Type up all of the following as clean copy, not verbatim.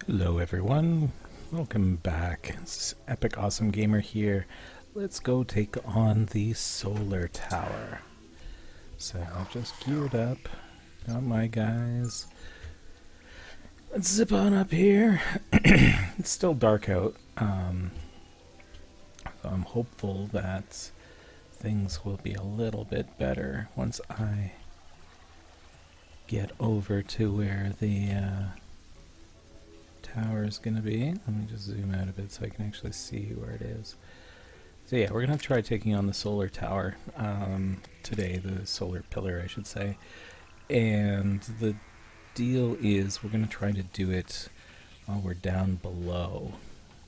Hello everyone, welcome back. It's EpicAwesomeGamer here. Let's go take on the solar tower. So I've just geared up, got my guys. Let's zip on up here. It's still dark out, so I'm hopeful that things will be a little bit better once I get over to where the tower is going to be. Let me just zoom out a bit so I can actually see where it is. So yeah, we're going to try taking on the solar tower today, the solar pillar I should say. And the deal is we're going to try to do it while we're down below.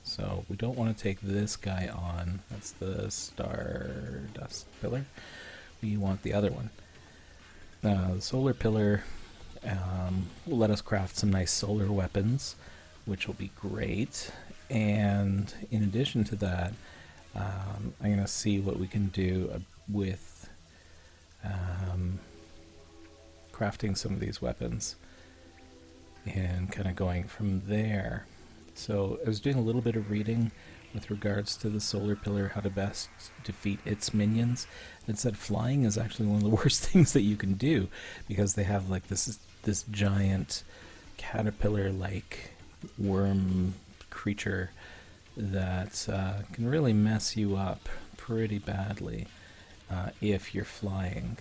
So we don't want to take this guy on. That's the Stardust pillar. We want the other one. The solar pillar will let us craft some nice solar weapons, which will be great. And in addition to that, I'm going to see what we can do with crafting some of these weapons and kind of going from there. So I was doing a little bit of reading with regards to the solar pillar, how to best defeat its minions. It said flying is actually one of the worst things that you can do, because they have like this giant caterpillar-like worm creature that can really mess you up pretty badly if you're flying.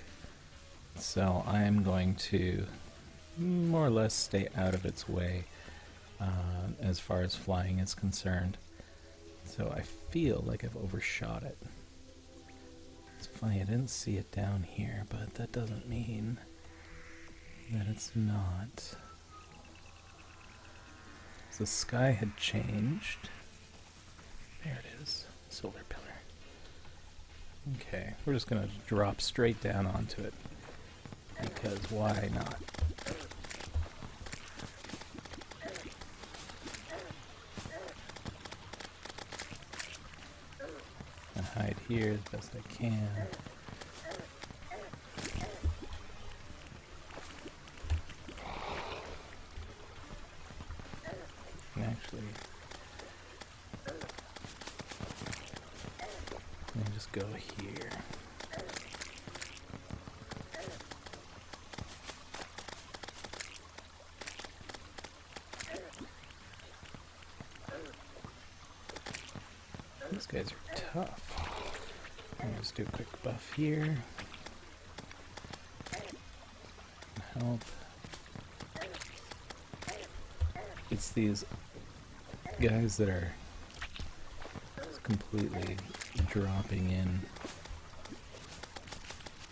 So I am going to more or less stay out of its way as far as flying is concerned. So I feel like I've overshot it. It's funny, I didn't see it down here, but that doesn't mean that it's not. The sky had changed. There it is, solar pillar. Okay, we're just gonna drop straight down onto it, because why not? I hide here the best I can. Actually, let me just go here. These guys are tough. Let me just do a quick buff here. Help. It's these guys that are completely dropping in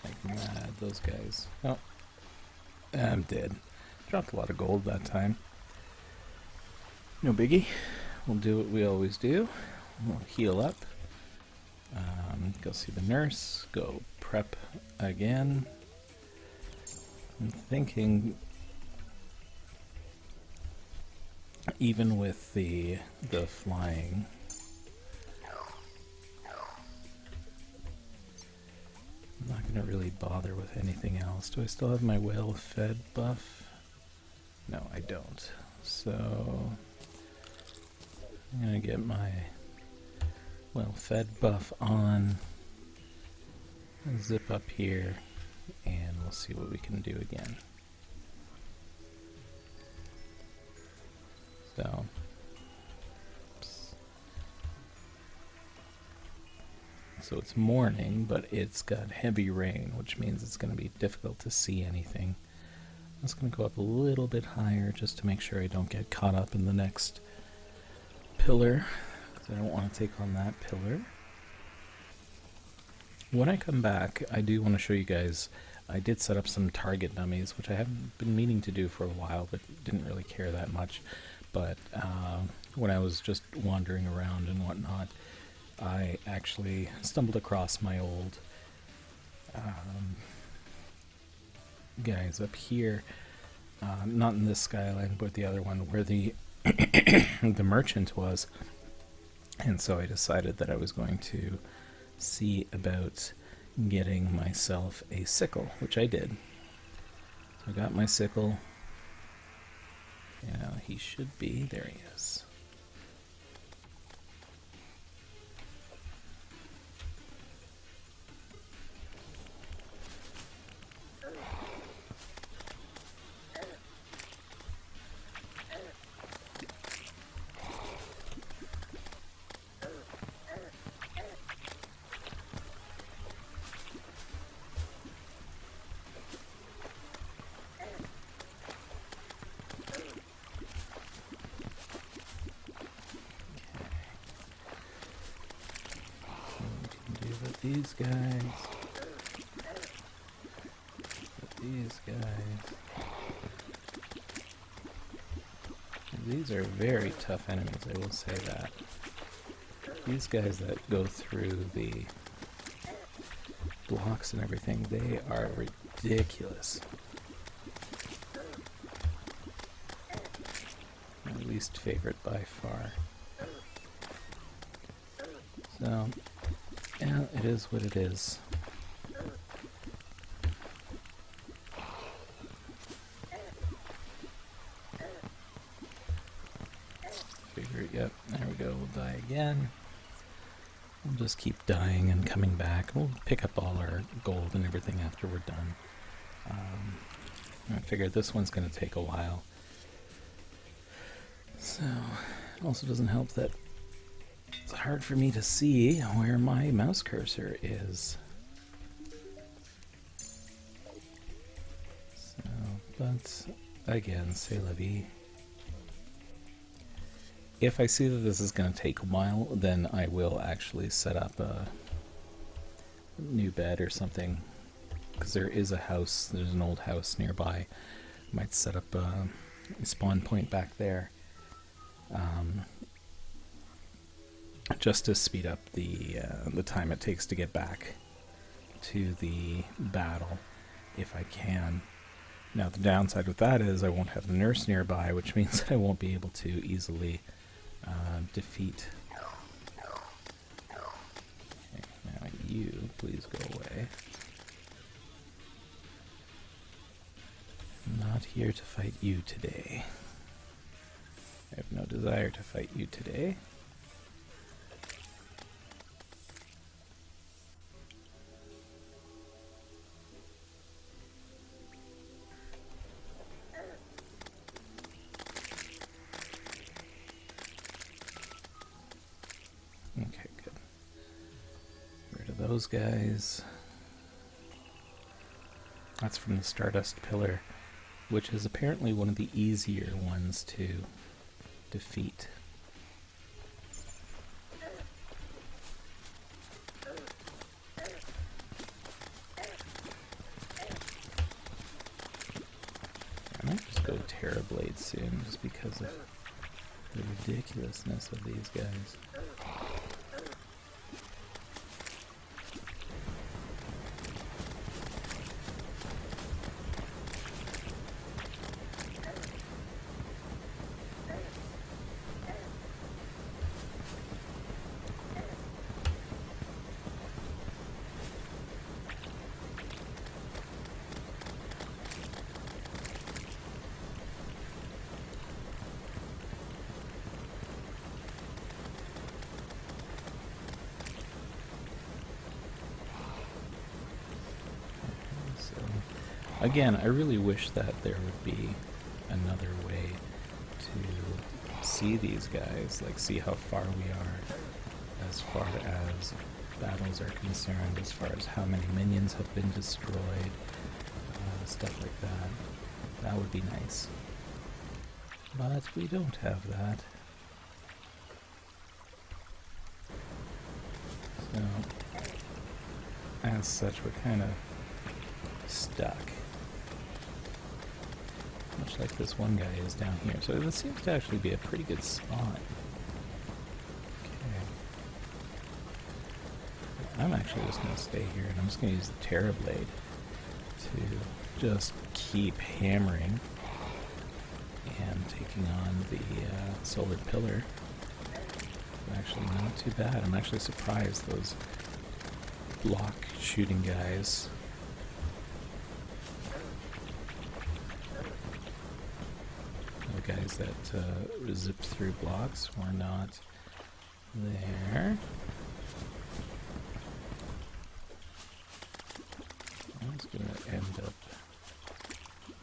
like mad. Those guys. Oh, I'm dead. Dropped a lot of gold that time. No biggie. We'll do what we always do. We'll heal up. Go see the nurse. Go prep again. I'm thinking, even with the flying, I'm not going to really bother with anything else. Do I still have my well-fed buff? No, I don't. So I'm going to get my well-fed buff on, zip up here, and we'll see what we can do again. So, it's morning, but it's got heavy rain, which means it's going to be difficult to see anything. I'm just going to go up a little bit higher just to make sure I don't get caught up in the next pillar, because I don't want to take on that pillar. When I come back, I do want to show you guys, I did set up some target dummies, which I haven't been meaning to do for a while, but didn't really care that much. But when I was just wandering around and whatnot, I actually stumbled across my old guys up here, not in this skyline, but the other one where the the merchant was. And so I decided that I was going to see about getting myself a sickle, which I did. So I got my sickle, Yeah, he should be. There he is. These guys. These guys. These are very tough enemies, I will say that. These guys that go through the blocks and everything, they are ridiculous. My least favorite by far. So, yeah, it is what it is. Figure, yep, there we go, we'll die again. We'll just keep dying and coming back. We'll pick up all our gold and everything after we're done. I figured this one's going to take a while. So, it also doesn't help that it's hard for me to see where my mouse cursor is. So, but again, c'est la vie. If I see that this is going to take a while, then I will actually set up a new bed or something. Because there is a house, there's an old house nearby. I might set up a spawn point back there. Just to speed up the time it takes to get back to the battle, if I can. Now the downside with that is I won't have the nurse nearby, which means that I won't be able to easily defeat. Okay, now you, please go away. I'm not here to fight you today. I have no desire to fight you today. Okay, good. Get rid of those guys. That's from the Stardust Pillar, which is apparently one of the easier ones to defeat. I might just go Terrablade soon, just because of the ridiculousness of these guys. Again, I really wish that there would be another way to see these guys, like see how far we are as far as battles are concerned, as far as how many minions have been destroyed, stuff like that. That would be nice. But we don't have that. So, as such, we're kind of stuck. Much like this one guy is down here. So this seems to actually be a pretty good spot. Okay. I'm actually just going to stay here, and I'm just going to use the Terrablade to just keep hammering and taking on the Solar Pillar. Actually not too bad. I'm actually surprised those block shooting guys guys that zip through blocks were not there. I'm just going to end up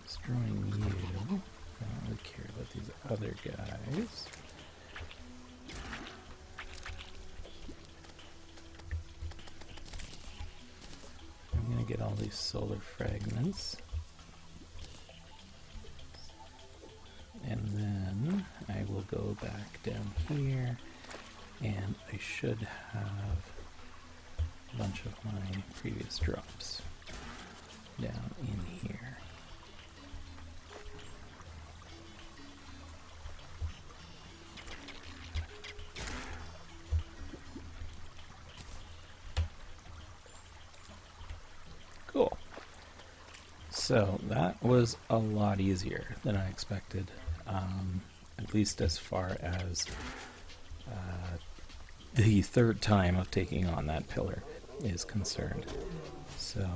destroying you. I don't really care about these other guys. I'm going to get all these solar fragments. And then I will go back down here, and I should have a bunch of my previous drops down in here. Cool. So that was a lot easier than I expected, at least as far as the third time of taking on that pillar is concerned. So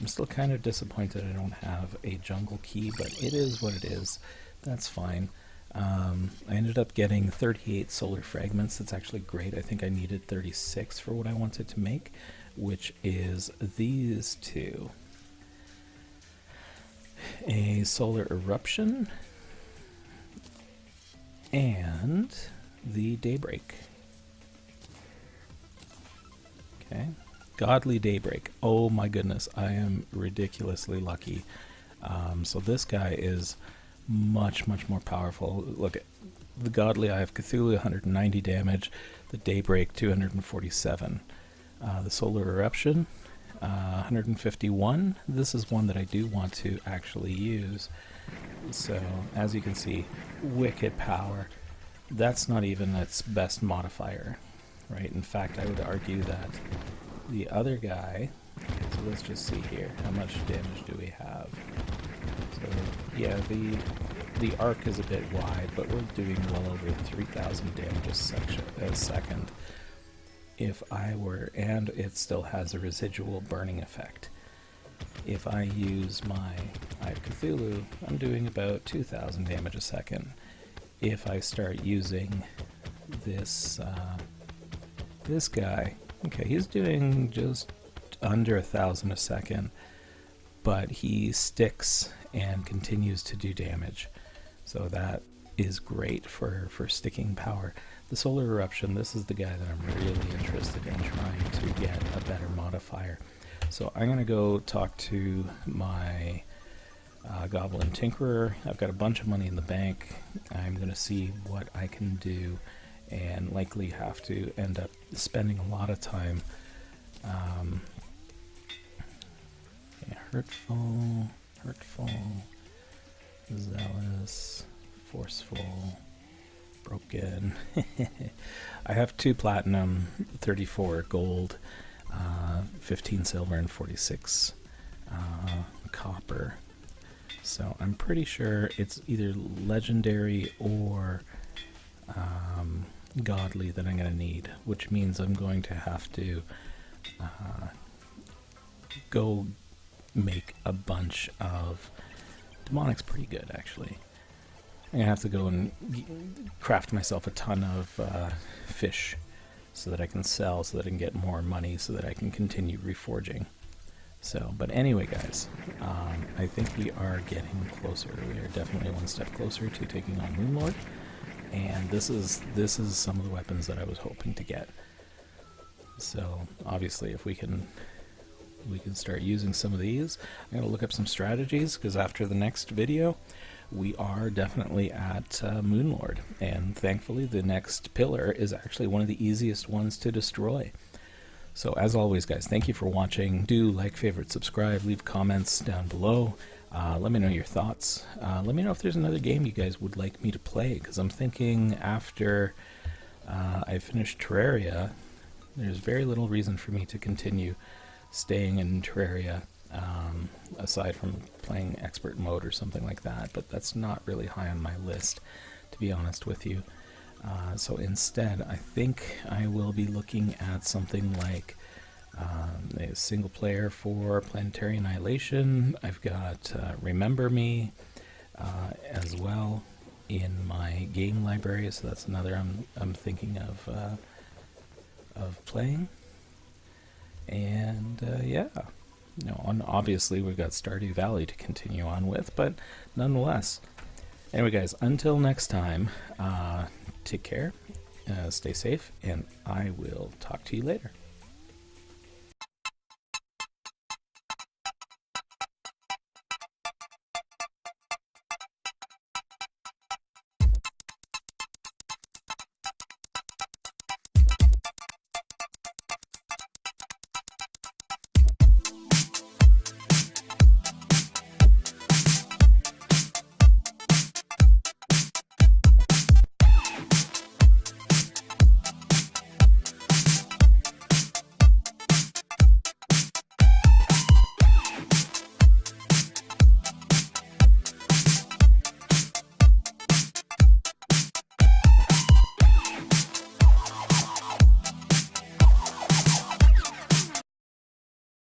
I'm still kind of disappointed I don't have a jungle key, but it is what it is. That's fine. I ended up getting 38 solar fragments. That's actually great. I think I needed 36 for what I wanted to make, which is these two. A solar eruption and the daybreak. Okay. Godly daybreak. Oh my goodness, I am ridiculously lucky. So this guy is much more powerful. Look at the godly Eye of Cthulhu, 190 damage. The daybreak, 247. The solar eruption, 151. This is one that I do want to actually use. So as you can see, wicked power. That's not even its best modifier, right? In fact, I would argue that the other guy, so let's just see here, how much damage do we have? So yeah, the arc is a bit wide, but we're doing well over 3,000 damage a second. If I were, and it still has a residual burning effect. If I use my Eye of Cthulhu, I'm doing about 2,000 damage a second. If I start using this this guy, okay, he's doing just under 1,000 a second, but he sticks and continues to do damage. So that is great for sticking power. The solar eruption, this is the guy that I'm really interested in trying to get a better modifier. So I'm going to go talk to my Goblin Tinkerer. I've got a bunch of money in the bank. I'm going to see what I can do, and likely have to end up spending a lot of time. Okay, hurtful, zealous, forceful, broken. I have 2 platinum, 34 gold, 15 silver, and 46 copper. So I'm pretty sure it's either legendary or godly that I'm going to need, which means I'm going to have to go make a bunch of demonic's pretty good, actually. I'm going to have to go and craft myself a ton of fish so that I can sell, so that I can get more money, so that I can continue reforging. So, but anyway, guys, I think we are getting closer. We are definitely one step closer to taking on Moonlord, and this is some of the weapons that I was hoping to get. So, obviously, if we can start using some of these. I'm going to look up some strategies, because after the next video, we are definitely at Moonlord, and thankfully the next pillar is actually one of the easiest ones to destroy. So as always, guys, thank you for watching. Do like, favorite, subscribe, leave comments down below. Let me know your thoughts. Let me know if there's another game you guys would like me to play, because I'm thinking after I finish Terraria, there's very little reason for me to continue staying in Terraria, aside from playing expert mode or something like that, but that's not really high on my list, to be honest with you. So instead, I think I will be looking at something like a single player for Planetary Annihilation. I've got Remember Me as well. in my game library, so that's another I'm thinking of playing. And yeah, and obviously we've got Stardew Valley to continue on with, but nonetheless. Anyway, guys, until next time, take care, stay safe, and I will talk to you later.